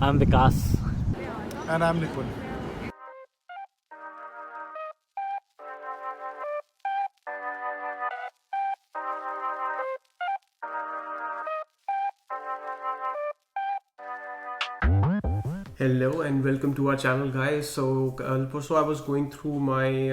I'm Vikas. And I'm Nipun. Hello and welcome to our channel, guys. So I was going through my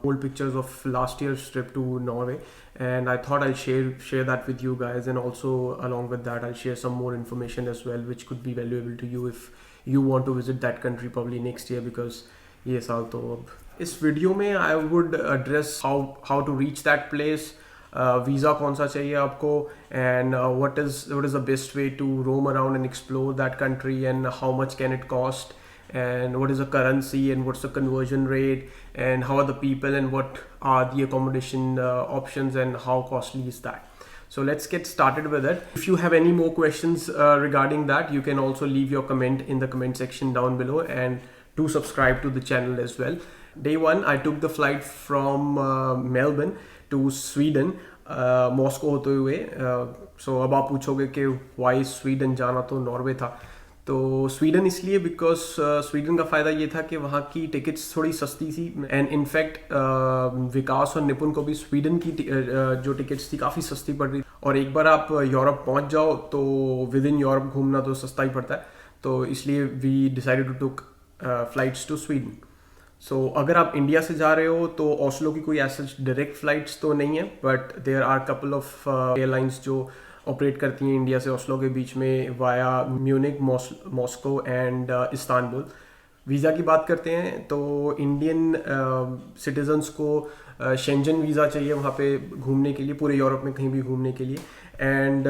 old pictures of last year's trip to Norway, and I thought I'll share that with you guys, and also along with that I'll share some more information as well, which could be valuable to you if you want to visit that country probably next year, because ये साल तो अब इस video में I would address how to reach that place, visa कौन सा चाहिए आपको, and what is the best way to roam around and explore that country, and how much can it cost, and what is the currency, and what's the conversion rate, and how are the people, and what are the accommodation options, and how costly is that. So let's get started with it. If you have any more questions regarding that, you can also leave your comment in the comment section down below, and do subscribe to the channel as well. Day one, I took the flight from Melbourne to Sweden, Moscow होते हुए. सो अब आप पूछोगे कि Y Sweden जाना, तो Norway था. तो स्वीडन इसलिए बिकॉज स्वीडन का फ़ायदा ये था कि वहाँ की टिकट्स थोड़ी सस्ती थी, एंड इनफैक्ट विकास और निपुण को भी स्वीडन की जो टिकट्स थी काफ़ी सस्ती पड़ रही. और एक बार आप यूरोप पहुँच जाओ तो विद इन यूरोप घूमना तो सस्ता ही पड़ता है. तो इसलिए we decided to took flights to Sweden. So अगर आप इंडिया से जा रहे हो तो ओस्लो की कोई ऐसा डायरेक्ट फ्लाइट्स तो नहीं है, but there are couple of airlines जो ऑपरेट करती हैं इंडिया से ओस्लो के बीच में via Munich, Moscow and Istanbul. Visa की बात करते हैं तो इंडियन सिटीजन्स को शेंजन वीज़ा चाहिए वहाँ पे घूमने के लिए, पूरे यूरोप में कहीं भी घूमने के लिए. एंड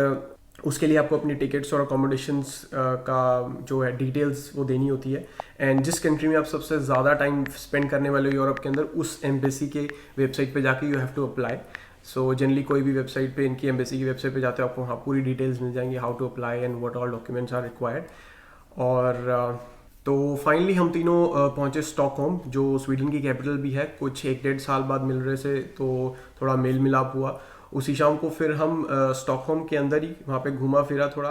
उसके लिए आपको अपनी टिकट्स और अकोमोडेशंस का जो है डिटेल्स वो देनी होती है. एंड जिस कंट्री में आप सबसे ज़्यादा टाइम स्पेंड करने वाले हो यूरोप के अंदर, उस एम्बेसी के वेबसाइट पे जाके you have to apply. So generally कोई भी वेबसाइट पे, इनकी एम्बेसी की वेबसाइट पे जाते हो आपको वहाँ पूरी डिटेल्स मिल जाएंगी, how to apply and what all documents are required. और तो फाइनली हम तीनों पहुँचे स्टॉकहोम, जो स्वीडन की कैपिटल भी है. कुछ 1-1.5 साल बाद मिल रहे से तो थोड़ा मेल मिलाप हुआ. उसी शाम को फिर हम स्टॉकहोम के अंदर ही वहाँ पे घूमा फिरा थोड़ा.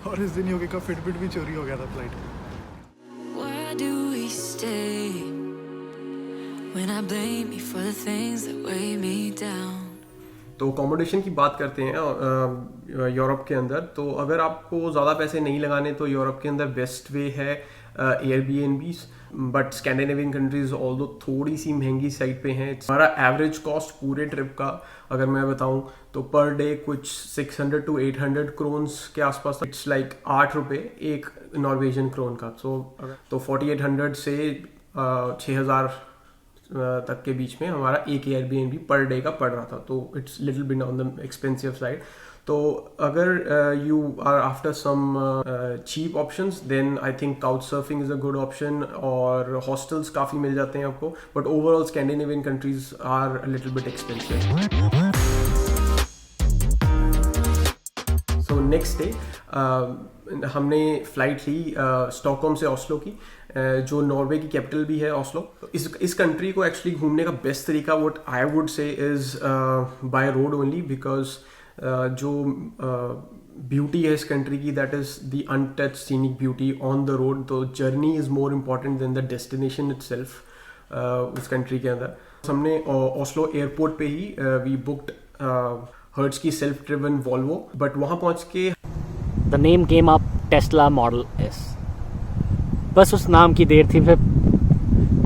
और इस दिन योगी का फिटबिट भी चोरी हो गया था फ्लाइट में. तो अकोमोडेशन की बात करते हैं यूरोप के अंदर. तो अगर आपको ज़्यादा पैसे नहीं लगाने तो यूरोप के अंदर बेस्ट वे है Airbnb. But Scandinavian countries although थोड़ी सी महंगी साइड पे हैं. हमारा एवरेज कॉस्ट पूरे ट्रिप का अगर मैं बताऊं तो पर डे कुछ 600 to 800 क्रोन्स के आसपास. इट्स लाइक 8 रुपये एक नॉर्वेजियन क्रोन का. तो 4800 से 6000 तक के बीच में हमारा एक एयरबीएनबी पर डे का पड़ रहा था. तो it's little bit on the expensive side. तो अगर you are after some cheap options, then I think couch surfing is a good option, और हॉस्टल्स काफ़ी मिल जाते हैं आपको. But overall Scandinavian countries are a little bit expensive. So next day हमने flight ली स्टॉकहोम से ओस्लो की, जो नॉर्वे की कैपिटल भी है ओस्लो. इस कंट्री को एक्चुअली घूमने का बेस्ट तरीका what I would say is by road only, because जो ब्यूटी है इस कंट्री की, that is the untouched scenic beauty on the road. तो journey is more important than the destination itself उस कंट्री के अंदर. हमने ओस्लो एयरपोर्ट पे ही वी बुक्ड हर्ट्ज की सेल्फ ड्रिवन वॉल्वो. बट वहाँ पहुँच के The name came up, Tesla Model S. बस उस नाम की देर थी.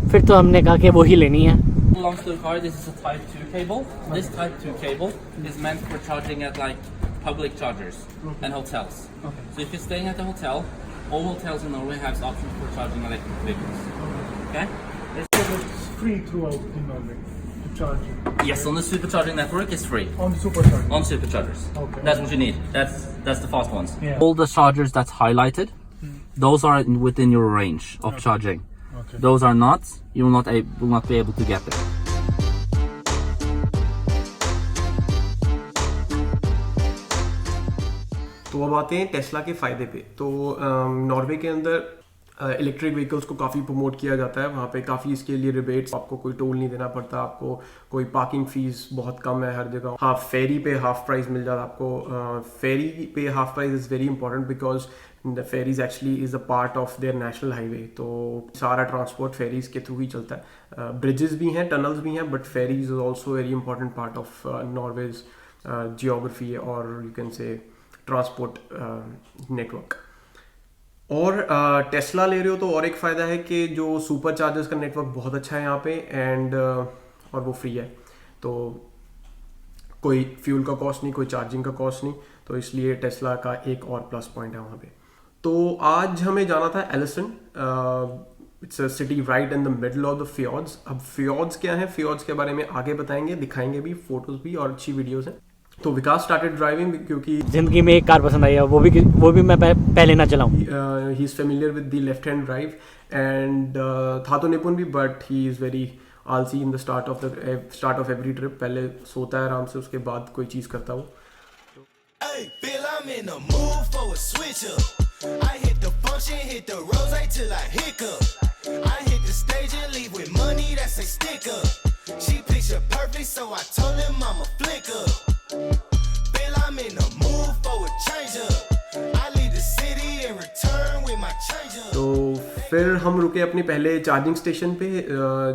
फिर तो हमने कहा कि वो ही लेनी है. Belongs to the car. This is a Type 2 cable. This Type 2 cable is meant for charging at like public chargers and hotels. Okay. So if you're staying at a hotel, all hotels in Norway have options for charging electric vehicles. Okay? It's free throughout in Norway to charge. Yes, on the supercharging network, it's free. On supercharger. On superchargers. Okay. That's what you need. That's the fast ones. Yeah. All the chargers that's highlighted, those are within your range of charging. Okay. Those are not. You will not be able to get them. तो अब आते हैं Tesla के फ़ायदे पे. तो Norway के अंदर इलेक्ट्रिक व्हीकल्स को काफ़ी प्रमोट किया जाता है वहाँ पे, काफ़ी इसके लिए रिबेट्स, आपको कोई टोल नहीं देना पड़ता, आपको कोई पार्किंग फीस बहुत कम है हर जगह। हाँ, फेरी पे हाफ प्राइस मिल जाता है आपको। फेरी पे half price is very important because the ferries actually is a part of their national highway, तो सारा ट्रांसपोर्ट फेरीज के थ्रू ही चलता है। ब्रिजेस भी हैं, टनल्स भी हैं, but ferries is also very important part of Norway's geography और you can say transport network. और टेस्ला ले रहे हो तो और एक फ़ायदा है कि जो सुपर चार्जर्स का नेटवर्क बहुत अच्छा है यहाँ पे, एंड और वो फ्री है, तो कोई फ्यूल का कॉस्ट नहीं, कोई चार्जिंग का कॉस्ट नहीं, तो इसलिए टेस्ला का एक और प्लस पॉइंट है वहाँ पे। तो आज हमें जाना था एलिसन। It's a city right in the middle of the fjords. अब फ्योर्ड्स क्या है, फ्योर्ड्स के बारे में आगे बताएंगे, दिखाएंगे भी, फोटोज भी और अच्छी वीडियोस हैं। तो विकास स्टार्टेड ड्राइविंग क्योंकि जिंदगी में एक कार पसंद आई है, वो भी मैं पहले ना चलाऊं। He is familiar with the left hand drive and था तो निपुण भी, बट ही इज़ वेरी आलसी in the start of every trip. पहले सोता है आराम से, उसके बाद कोई चीज़ करता वो। Hey, Bill, I'm in the mood for a switch up. I hit the function, hit the rose till I hiccup. I hit the stage and leave with money that's a stick up. She picture perfect, so I told him I'm a flick up. Bill, I'm in the mood for a change up. I leave the city and return with my change up. तो फिर हम रुके अपने पहले charging station पे,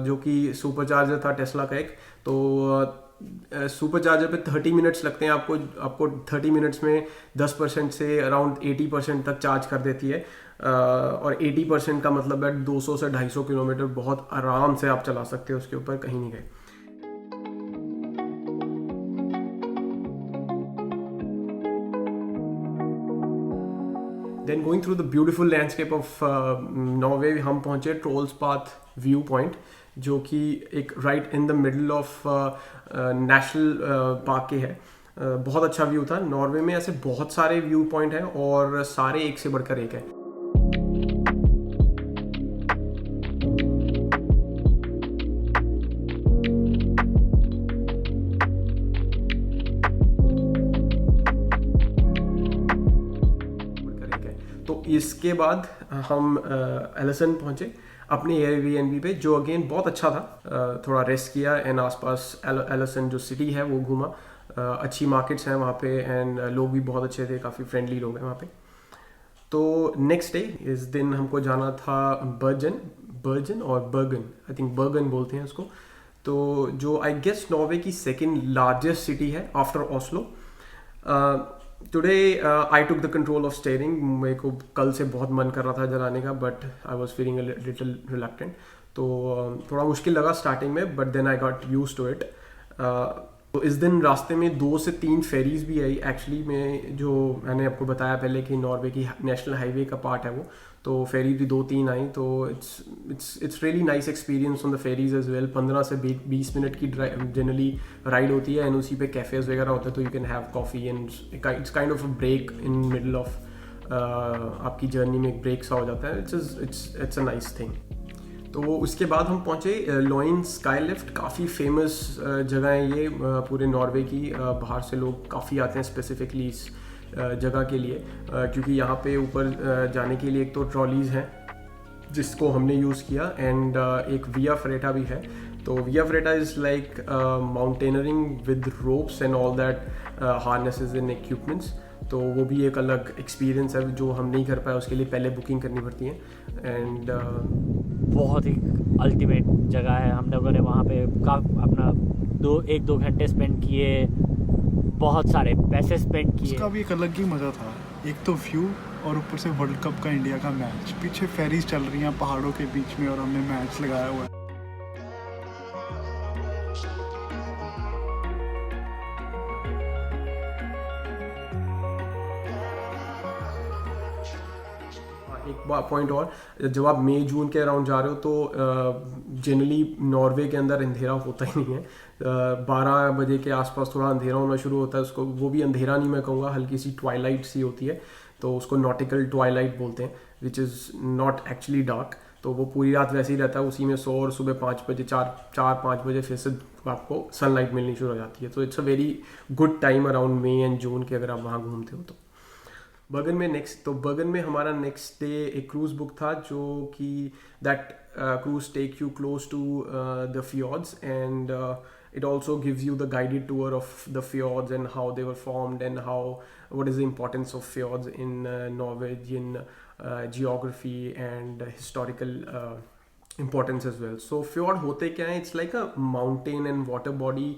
जो कि super charger था टेस्ला का एक। तो सुपर चार्जर पे 30 मिनट्स लगते हैं आपको 30 मिनट्स में 10% से अराउंड 80% तक चार्ज कर देती है। और 80% का मतलब है 200 से 250 किलोमीटर बहुत आराम से आप चला सकते हो उसके ऊपर, कहीं नहीं गए। Then going through the beautiful landscape of Norway, हम पहुंचे ट्रोल्सपाथ व्यू पॉइंट, जो कि एक right in the middle of national park के है। बहुत अच्छा व्यू था। नॉर्वे में ऐसे बहुत सारे व्यू पॉइंट हैं और सारे एक से बढ़कर एक है। तो इसके बाद हम एलिसन पहुंचे अपने एयरबीएनबी पे, जो अगेन बहुत अच्छा था। थोड़ा रेस्ट किया एंड आसपास एलिसन जो सिटी है वो घूमा। अच्छी मार्केट्स हैं वहाँ पे एंड लोग भी बहुत अच्छे थे, काफ़ी फ्रेंडली लोग हैं वहाँ पे। तो नेक्स्ट डे, इस दिन हमको जाना था बर्जन और बर्गन, आई थिंक बर्गन बोलते हैं उसको। तो जो आई गेस नॉर्वे की सेकेंड लार्जेस्ट सिटी है after Oslo. Today I took the control of steering. मेरे को कल से बहुत मन कर रहा था जलाने का, but I was feeling a little reluctant. तो थोड़ा मुश्किल लगा स्टार्टिंग में, but then I got used to it. तो इस दिन रास्ते में 2 से 3 फेरीज भी आई। एक्चुअली में जो मैंने आपको बताया पहले कि नॉर्वे की नेशनल हाईवे का पार्ट है वो, तो फेरी भी 2-3 आई। तो it's really nice experience on the ferries as well. 15 से 20 मिनट की जनरली राइड होती है एंड उसी पे कैफ़ेज वगैरह होते हैं, तो you can have coffee and it's kind of a break in middle of आपकी जर्नी में, एक ब्रेक सा हो जाता है। It's a nice thing. तो उसके बाद हम पहुँचे लोइन स्काई लिफ्ट। काफ़ी फेमस जगह है ये पूरे नॉर्वे की। बाहर से लोग काफ़ी आते हैं स्पेसिफिकली इस जगह के लिए, क्योंकि यहाँ पे ऊपर जाने के लिए एक तो ट्रॉलीज़ हैं जिसको हमने यूज़ किया, एंड एक विया फ्रेटा भी है। तो via ferrata is like mountaineering with ropes and all that, harnesses and equipments. तो वो भी एक अलग एक्सपीरियंस है जो हम नहीं कर पाए, उसके लिए पहले बुकिंग करनी पड़ती है। एंड बहुत ही अल्टीमेट जगह है। हम लोगों ने वहाँ पे अपना 1-2 घंटे स्पेंड किए, बहुत सारे पैसे स्पेंड किए। उसका भी एक अलग ही मज़ा था। एक तो व्यू और ऊपर से वर्ल्ड कप का इंडिया का मैच, पीछे फेरीज चल रही हैं पहाड़ों के बीच में और हमने मैच लगाया हुआ है। एक पॉइंट और, जब आप मई जून के अराउंड जा रहे हो तो जनरली नॉर्वे के अंदर अंधेरा होता ही नहीं है। 12 बजे के आसपास थोड़ा अंधेरा होना शुरू होता है। उसको वो भी अंधेरा नहीं मैं कहूँगा, हल्की सी ट्वाइलाइट सी होती है, तो उसको नॉटिकल ट्वाइलाइट बोलते हैं, which is not actually dark. तो वो पूरी रात वैसे ही रहता है, उसी में सो, और सुबह 5 बजे 4-5 बजे फिर से आपको सनलाइट मिलनी शुरू हो जाती है। तो it's a very good time around May and June के, अगर आप वहाँ घूमते हो तो। बर्गन में हमारा नेक्स्ट डे एक क्रूज बुक था जो कि that cruise take you close to the fjords and it also gives you the guided tour of the fjords and how they were formed and what is the importance of fjords in Norwegian geography and historical importance as well. So fjord होते क्या है? It's like a mountain and water body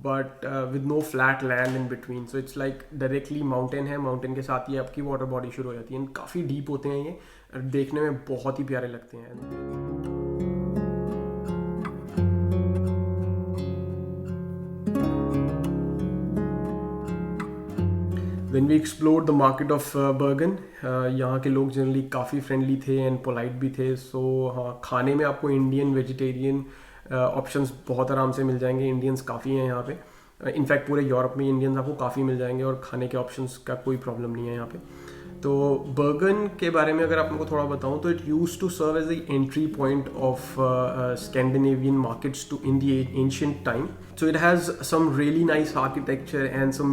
but with no flat land in between. So it's like directly mountain है, mountain के साथ ही आपकी water body शुरू हो जाती है. काफ़ी deep होते हैं ये, देखने में बहुत ही प्यारे लगते हैं. When we explored the market of Bergen, यहाँ के लोग जनरली काफ़ी फ्रेंडली थे एंड पोलाइट भी थे. सो हाँ, खाने में आपको इंडियन वेजिटेरियन ऑप्शंस बहुत आराम से मिल जाएंगे. इंडियंस काफ़ी हैं यहाँ पे. इनफैक्ट पूरे यूरोप में इंडियंस आपको काफ़ी मिल जाएंगे और खाने के ऑप्शंस का कोई प्रॉब्लम नहीं है यहाँ पे. तो बर्गन के बारे में अगर आपको थोड़ा बताऊँ तो it use to serve as the entry point of Scandinavian markets to in the ancient time. So it has some really nice architecture and some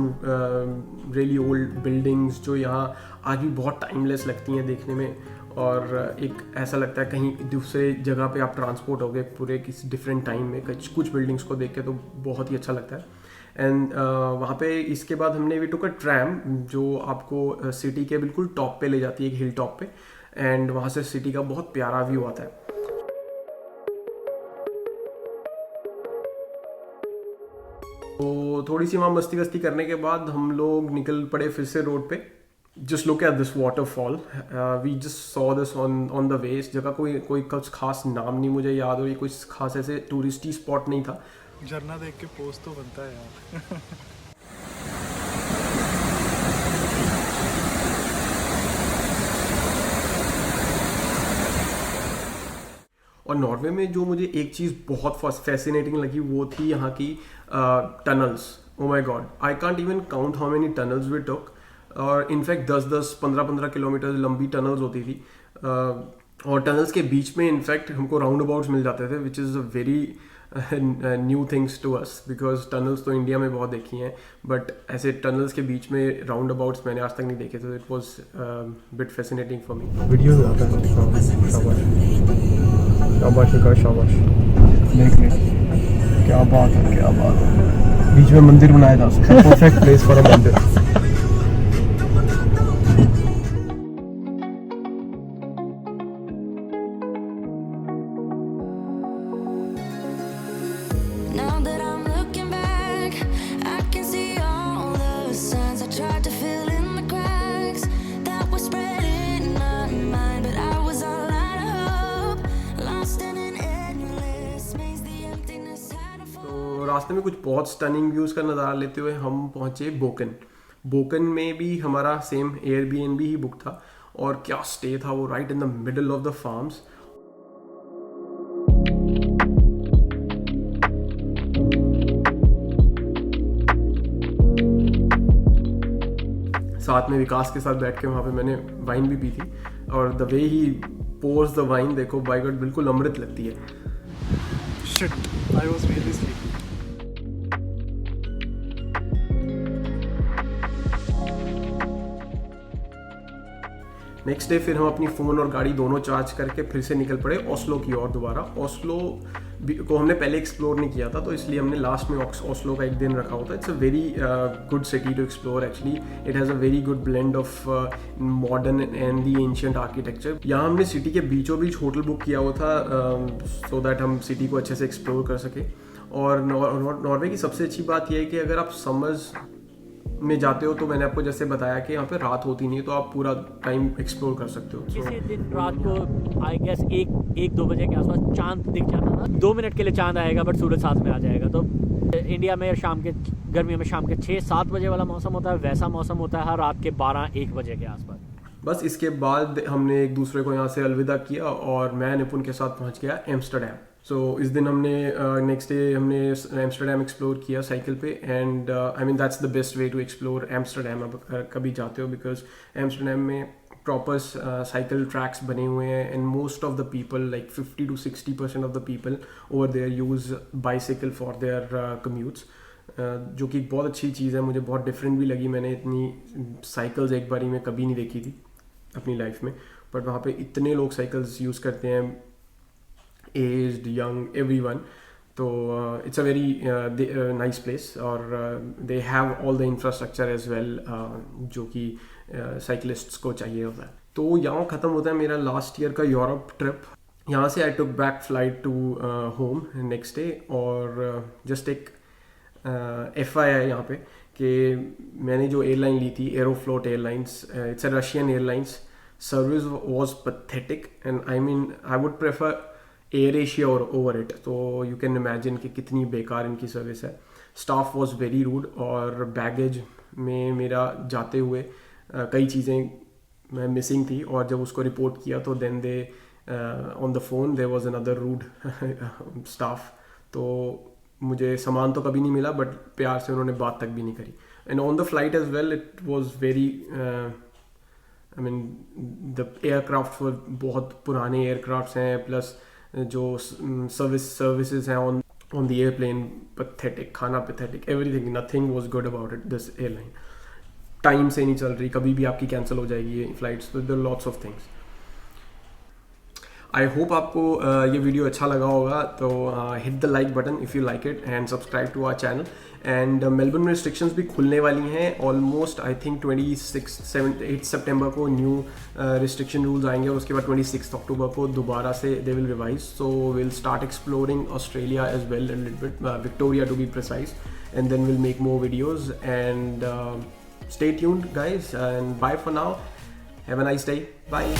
really old buildings जो यहाँ आज भी बहुत टाइमलेस लगती हैं देखने में. और एक ऐसा लगता है कहीं दूसरे जगह पे आप ट्रांसपोर्ट हो गए पूरे किसी डिफरेंट टाइम में. कुछ बिल्डिंग्स को देख के तो बहुत ही अच्छा लगता है. एंड वहाँ पे इसके बाद हमने वी टुक अ ट्रैम जो आपको सिटी के बिल्कुल टॉप पे ले जाती है, एक हिल टॉप पे. एंड वहाँ से सिटी का बहुत प्यारा व्यू आता है. तो थोड़ी सी वहाँ मस्ती वस्ती करने के बाद हम लोग निकल पड़े फिर से रोड पे. Just look at this waterfall. We just saw this on the way. इस जगह कोई कुछ खास नाम नहीं मुझे याद हो, ये कोई खास ऐसे टूरिस्टी स्पॉट नहीं था. झरना देख के पोस्ट तो बनता है यार. और नॉर्वे में जो मुझे एक चीज़ बहुत फैसिनेटिंग लगी वो थी यहाँ की tunnels. Oh my god, I can't even count how many tunnels we took. और इनफैक्ट 10-10, 15-15 किलोमीटर लंबी टनल्स होती थी. और टनल्स के बीच में इनफैक्ट हमको राउंड अबाउट्स मिल जाते थे which is a very new things to us because tunnels तो इंडिया में बहुत देखी हैं बट ऐसे टनल्स के बीच में राउंड अबाउट्स मैंने आज तक नहीं देखे. तो it was bit fascinating for me. Video शाबाश. क्या बात है. बीच में मंदिर बनाया जा सकता है. परफेक्ट प्लेस फॉर अ मंदिर. Now that I'm looking back, I can see all the signs I tried to fill in the cracks that were spread in my mind, but I was all out of hope, lost in an endless maze. The emptiness had a fall. तो रास्ते में कुछ बहुत stunning views का नज़ारा लेते हुए हम पहुँचे बोकन में भी हमारा सेम एयरबीएनबी ही बुक था. और क्या स्टे था वो, right in the middle of the farms. साथ में विकास के साथ बैठ के वहाँ पे मैंने वाइन भी पी थी. और the way he pores the wine, देखो बाय गॉड बिल्कुल अमृत लगती है. Shit, I was really sleepy. Next day फिर हम अपनी फ़ोन और गाड़ी दोनों चार्ज करके फिर से निकल पड़े ओस्लो की ओर दोबारा. ओस्लो को हमने पहले एक्सप्लोर नहीं किया था तो इसलिए हमने लास्ट में ओस्लो का एक दिन रखा होता. It's a very good city to explore actually. It has a very good blend of modern and the ancient architecture. यहाँ हमने सिटी के बीचों बीच होटल बुक किया हुआ था सो दैट हम सिटी को अच्छे से एक्सप्लोर कर सके. और नॉर्वे की सबसे अच्छी बात यह है कि अगर आप समर्स में जाते हो तो मैंने आपको जैसे बताया कि यहाँ पे रात होती नहीं तो आप पूरा टाइम एक्सप्लोर कर सकते हो. किसी दिन रात को आई गेस 1-2 बजे के आसपास चांद दिख जाता था. 2 मिनट के लिए चांद आएगा बट सूरज साथ में आ जाएगा. तो इंडिया में गर्मियों में शाम के 6-7 बजे वाला मौसम होता है, वैसा मौसम होता है हर रात के 12-1 बजे के आसपास. बस इसके बाद हमने एक दूसरे को यहाँ से अलविदा किया और मैं निपुण के साथ पहुँच गया एम्स्टरडैम. सो इस दिन हमने नेक्स्ट डे हमने एम्स्टरडैम एक्सप्लोर किया साइकिल पे. And I mean that's the best way to explore Amsterdam अब कभी जाते हो बिकॉज एम्स्टरडैम में प्रॉपर साइकिल ट्रैक्स बने हुए हैं. And most of the people like 50 to 60% of the people over there use bicycle for their commutes. जो कि बहुत अच्छी चीज़ है, मुझे बहुत डिफरेंट भी लगी। मैंने इतनी साइकिल्स एक बारी में कभी नहीं देखी थी अपनी लाइफ में, बट वहाँ पे इतने लोग साइकिल्स यूज़ करते हैं, एज्ड, यंग, एवरीवन। तो it's a very nice place, और they have all the infrastructure as well जो कि साइकिलिस्ट्स को चाहिए होता है। तो यहाँ ख़त्म होता है मेरा लास्ट ईयर का यूरोप ट्रिप। यहाँ से I took back flight to home next day, और जस्ट एक FYI है यहाँ पे कि मैंने जो एयरलाइन ली थी, Aeroflot airlines, it's a Russian airlines, service was pathetic, and I would prefer air Asia और ओवर इट। तो यू कैन इमेजिन कि कितनी बेकार इनकी सर्विस है। स्टाफ वॉज वेरी रूड, और बैगेज में मेरा जाते हुए कई चीज़ें मैं मिसिंग थी, और जब उसको रिपोर्ट किया तो then they on the phone there was another rude staff. तो मुझे सामान तो कभी नहीं मिला, बट प्यार से उन्होंने बात तक भी नहीं करी। And on the flight as well it was very I mean the aircraft बहुत पुराने एयरक्राफ्ट्स हैं, प्लस जो सर्विसेज हैं ऑन द एयरप्लेन पैथेटिक, खाना pathetic, everything, nothing was good about it. This airline time से नहीं चल रही, कभी भी आपकी कैंसिल हो जाएगी ये फ्लाइट्स, तो there are lots of things. I hope आपको ये वीडियो अच्छा लगा होगा, तो hit the like button if you like it, and subscribe to our channel. And Melbourne में रिस्ट्रिक्शंस भी खुलने वाली हैं ऑलमोस्ट। आई थिंक 8 सितंबर को न्यू रिस्ट्रिक्शन रूल्स आएंगे, और उसके बाद 26 अक्टूबर को दोबारा से they will revise. So will start exploring Australia as well, a little bit, Victoria to be precise, and then will make more videos. And stay tuned guys, and bye for now. Have a nice day. Bye.